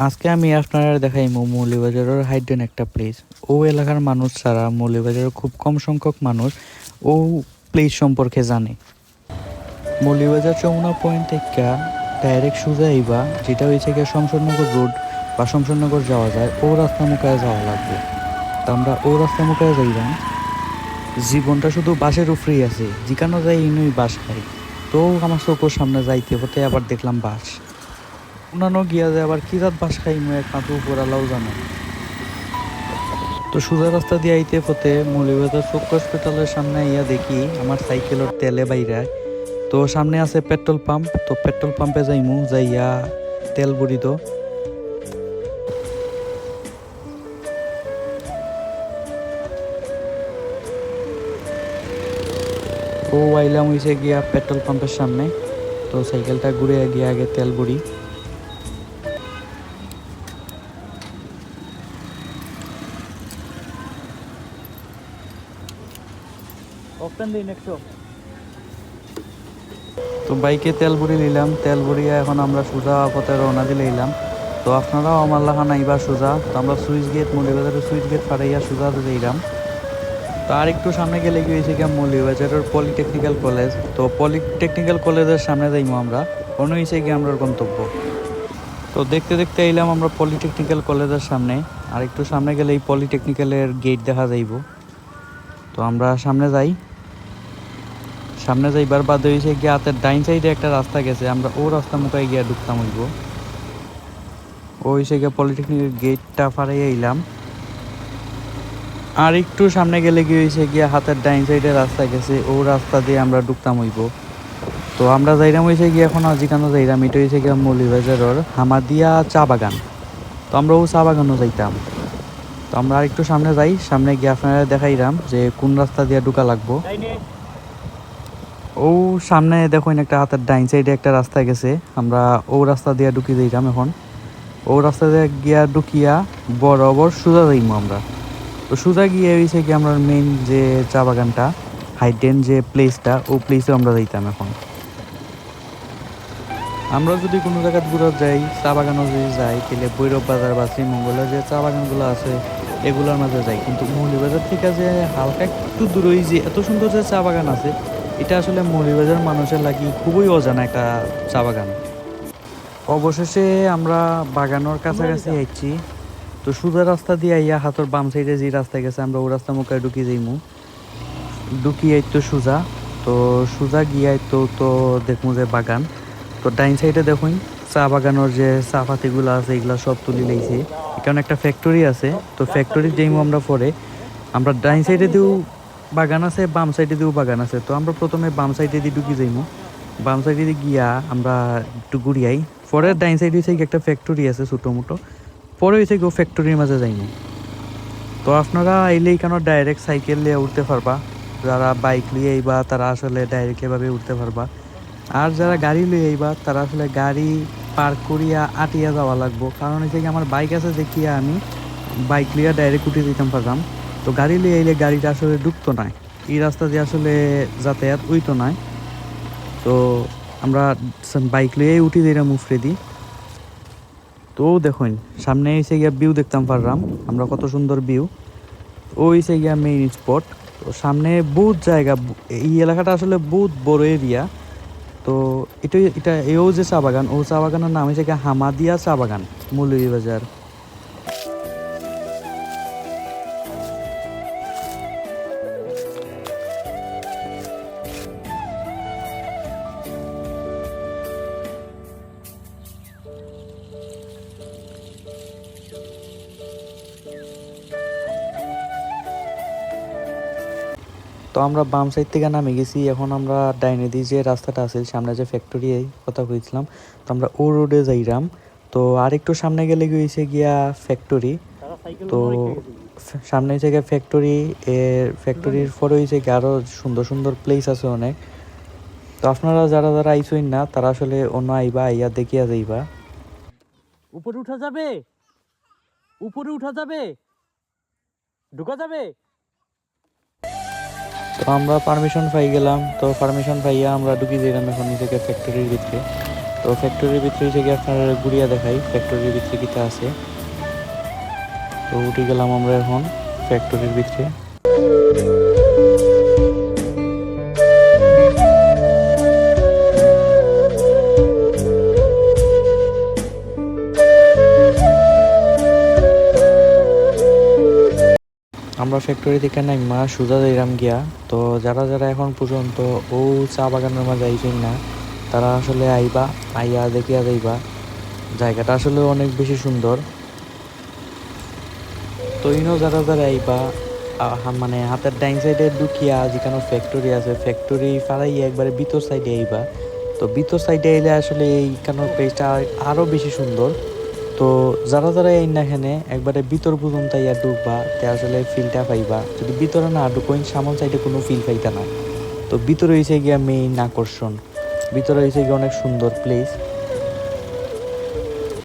আজকে আমি আপনারা দেখাইমু মৌলভীবাজারের হাইডেন একটা প্লেস। ও এলাকার মানুষ ছাড়া মৌলভীবাজারের খুব কম সংখ্যক মানুষ ও প্লেস সম্পর্কে জানে। মৌলভীবাজার যমুনা পয়েন্ট থেকে ডাইরেক্ট সোজা আইবা, যেটা হয়েছে গিয়ে শমশেরনগর রোড বা শমশেরনগর যাওয়া যায়, ও রাস্তা মুখায় যাওয়া লাগবে। তো আমরা ও রাস্তা মুখায় যাইলাম। জীবনটা শুধু বাসের উপরেই আছে, যেখানে যাই ইনুই বাস খাই। তো আমার চোখের সামনে যাইতে হতে আবার দেখলাম বাস। অন্যান্য গিয়া যায় আবার কি রাত বাস খাই এক মাথা উপরালাও জানে। তো সোজা রাস্তা দিয়ে আইতে পথে মৌলভীবাজার চক্ষু হসপিটালের সামনে ইয়া দেখি আমার সাইকেলের তেলে বাইরায়। তো সামনে আছে পেট্রোল পাম্প, তো পেট্রোল পাম্পে যাইমু, যাইয়া তেল ভরি। তো ও আইলাম হইছে গিয়া পেট্রোল পাম্পের সামনে। তো সাইকেলটা ঘুরে গিয়ে আগে তেল ভরি। তো বাইকে তেল ভরি নিলাম, তেল ভরিয়া এখন আমরা সোজা পথে রওনা দিলে এলাম। তো আপনারাও আমার লাখা নাইবা সোজা। তো আমরা সুইচ গেট, মৌলভীবাজারের সুইচ গেট ফাটাইয়া সোজা দিলাম। তো আর একটু সামনে গেলে কি হয়েছে কি মৌলভীবাজারের পলিটেকনিক্যাল কলেজ। তো পলিটেকনিক্যাল কলেজের সামনে যাইমু আমরা, কোনো হয়েছে কি আমরা গন্তব্য। তো দেখতে দেখতে এলাম আমরা পলিটেকনিক্যাল কলেজের সামনে। আর একটু সামনে গেলে এই পলিটেকনিক্যালের গেট দেখা যাইব। তো আমরা সামনে যাই। সামনে যাইবার বাদে হয়েছে গিয়ে হাতের ডাইন সাইডে একটা রাস্তা গেছে, আমরা ও রাস্তা মুখায় গিয়া ঢুকতাম হইব। ও হয়েছে গিয়ে পলিটেকনিক্যাল গেটটা ফাড়াইয়া এলাম। আর একটু সামনে গেলে কি হয়েছে গিয়া হাতের ডাইন সাইডে রাস্তা গেছে, ও রাস্তা দিয়ে আমরা ঢুকতাম হইব। তো আমরা যাইরাম হয়েছে গিয়ে এখন আজিকানো যাইরাম, এটা হয়েছে গিয়া মৌলভীবাজারের হামাদিয়া চা বাগান। তো আমরা ও চা বাগানও যাইতাম। তো আমরা আর একটু সামনে যাই, সামনে গিয়ে আপনারা দেখাইলাম যে কোন রাস্তা দিয়ে ঢুকা লাগবো। ও সামনে দেখুন একটা হাতের ডাইন সাইডে একটা রাস্তা গেছে, আমরা ও রাস্তা দিয়ে ঢুকি যাইতাম এখন। ও রাস্তা দিয়ে গিয়া ঢুকিয়া বরাবর সোজা যাইমু আমরা। তো সোজা গিয়ে হয়েছে কি আমরা মেইন যে চা বাগানটা, হাইডেন যে প্লেসটা, ও প্লেসে আমরা যাইতাম এখন। আমরা যদি কোনো জায়গায় ঘুরা যাই, চা বাগানও যদি যাই, তাহলে ভৈরব বাজার বা শ্রীমঙ্গলের যে চা বাগানগুলো আছে এগুলোর মাঝে যাই। কিন্তু মৌলভীবাজার থেকে যে হালকা একটু দূরই যে এত সুন্দর যে চা বাগান আছে, এটা আসলে মৌলভীবাজার মানুষের লাগি খুবই অজানা একটা চা বাগান। অবশেষে আমরা বাগানোর কাছাকাছি আইছি। তো সোজা রাস্তা দিয়ে আইয়া হাতের বাম সাইডে যে রাস্তা গেছে, আমরা ওই রাস্তা মুখে ঢুকি যাইমু। ঢুকি আইতো সোজা। তো সোজা গিয়ে আইতো তো দেখমু যে বাগান। তো ডাইন সাইডে দেখুন চা বাগানোর যে চা পাতিগুলো আছে এগুলা সব তুলি লাইছে। এখানে একটা ফ্যাক্টরি আছে। তো ফ্যাক্টরি যাইমু আমরা পরে। আমরা ডাইন সাইডে দিয়েও বাগান আছে, বাম সাইডে দিয়েও বাগান আছে। তো আমরা প্রথমে বাম সাইডে দিয়ে ঢুকি যাইমু। বাম সাইডে দিয়ে গিয়া আমরা একটু ঘুরিয়াই। পরে ডাইন সাইডে হচ্ছে একটা ফ্যাক্টরি আছে ছোটো মোটো। পরে হয়েছে কেউ ফ্যাক্টরির মাঝে যাইমু। তো আপনারা আইলে এখানে ডাইরেক্ট সাইকেল নিয়ে উঠতে পারবা। যারা বাইক লিয়ে আইবা তারা আসলে ডাইরেক্ট এভাবে উঠতে পারবা। আর যারা গাড়ি লিয়ে আইবা তারা আসলে গাড়ি পার্ক করিয়া আটিয়া যাওয়া লাগবো। কারণ হচ্ছে কি আমার বাইক আছে দেখিয়া আমি বাইক লিয়া ডাইরেক্ট উঠে দিতাম পারতাম। তো গাড়ি লিয়ে আইলে গাড়িটা আসলে ঢুকতো না, এই রাস্তা দিয়ে আসলে যাতায়াত উইতো নাই। তো আমরা বাইক লিয়েই উঠি দিলাম উফরে দিই। তো দেখুন সামনে এসে গিয়া ভিউ দেখতাম পারলাম আমরা, কত সুন্দর ভিউ। ও হইছে গিয়া মেইন স্পট। তো সামনে বহুত জায়গা, এই এলাকাটা আসলে বহুত বড় এরিয়া। তো এটা এও যে চা বাগান, ও চা বাগানের নাম হচ্ছে গিয়া হামাদিয়া চা বাগান, মৌলভীবাজার। তো আমরা বাম সাইড থেকে নামে গেছি, এখন আমরা ডাইনে দিয়ে যে রাস্তাটা আছে সামনে যে ফ্যাক্টরি কথা কইছিলাম, তো আমরা ও রোডে যাইরাম। তো আর একটু সামনে গেলে গিয়েছে গিয়া ফ্যাক্টরি। তো সামনে হয়েছে গিয়া ফ্যাক্টরি, এর ফ্যাক্টরির পরে হয়েছে গিয়ে আরও সুন্দর সুন্দর প্লেস আছে অনেক। তো আপনারা যারা যারা আইসইন না তারা আসলে অন্য আইবা, আইয়া দেখিয়া যাইবা। উপরে উঠা যাবে, উপরে উঠা যাবে, ঢুকা যাবে। তো আমরা পারমিশন পাই গেলাম। তো পারমিশন পাইয়া আমরা ঢুকি দিলাম এখন নিজেকে ফ্যাক্টরির ভিতরে। তো ফ্যাক্টরির ভিতরে থেকে আপনার ঘুরিয়া দেখাই ফ্যাক্টরির ভিতরে কিটা আছে। তো উঠে গেলাম আমরা এখন ফ্যাক্টরির ভিতরে। আমরা ফ্যাক্টরি থেকে নাইমা সোজা যাইরাম গিয়া। তো যারা যারা এখন পর্যন্ত ও চা বাগানের মাঝে আইছেন না, তারা আসলে আইবা, আইয়া দেখিয়া যাইবা। জায়গাটা আসলে অনেক বেশি সুন্দর। তো ইনো যারা যারা আইবা মানে হাতের ডাইন সাইডে ঢুকিয়া যেখানে ফ্যাক্টরি আছে, ফ্যাক্টরি ফারাইয়া একবারে ভিতর সাইডে আইবা। তো ভিতর সাইডে আইলে আসলে এই কানোর প্লেসটা আরো বেশি সুন্দর। তো যারা যারা এই না এখানে একবারে ভিতর পর্যন্ত ইয়া ঢুকবা, তে আসলে ফিলটা পাইবা। যদি ভিতরে না ঢুকোইন সামন সাইডে কোনো ফিল পাইতা না। তো ভিতরে হয়েছে গিয়া মেইন আকর্ষণ, ভিতরে হয়েছে গিয়ে অনেক সুন্দর প্লেস।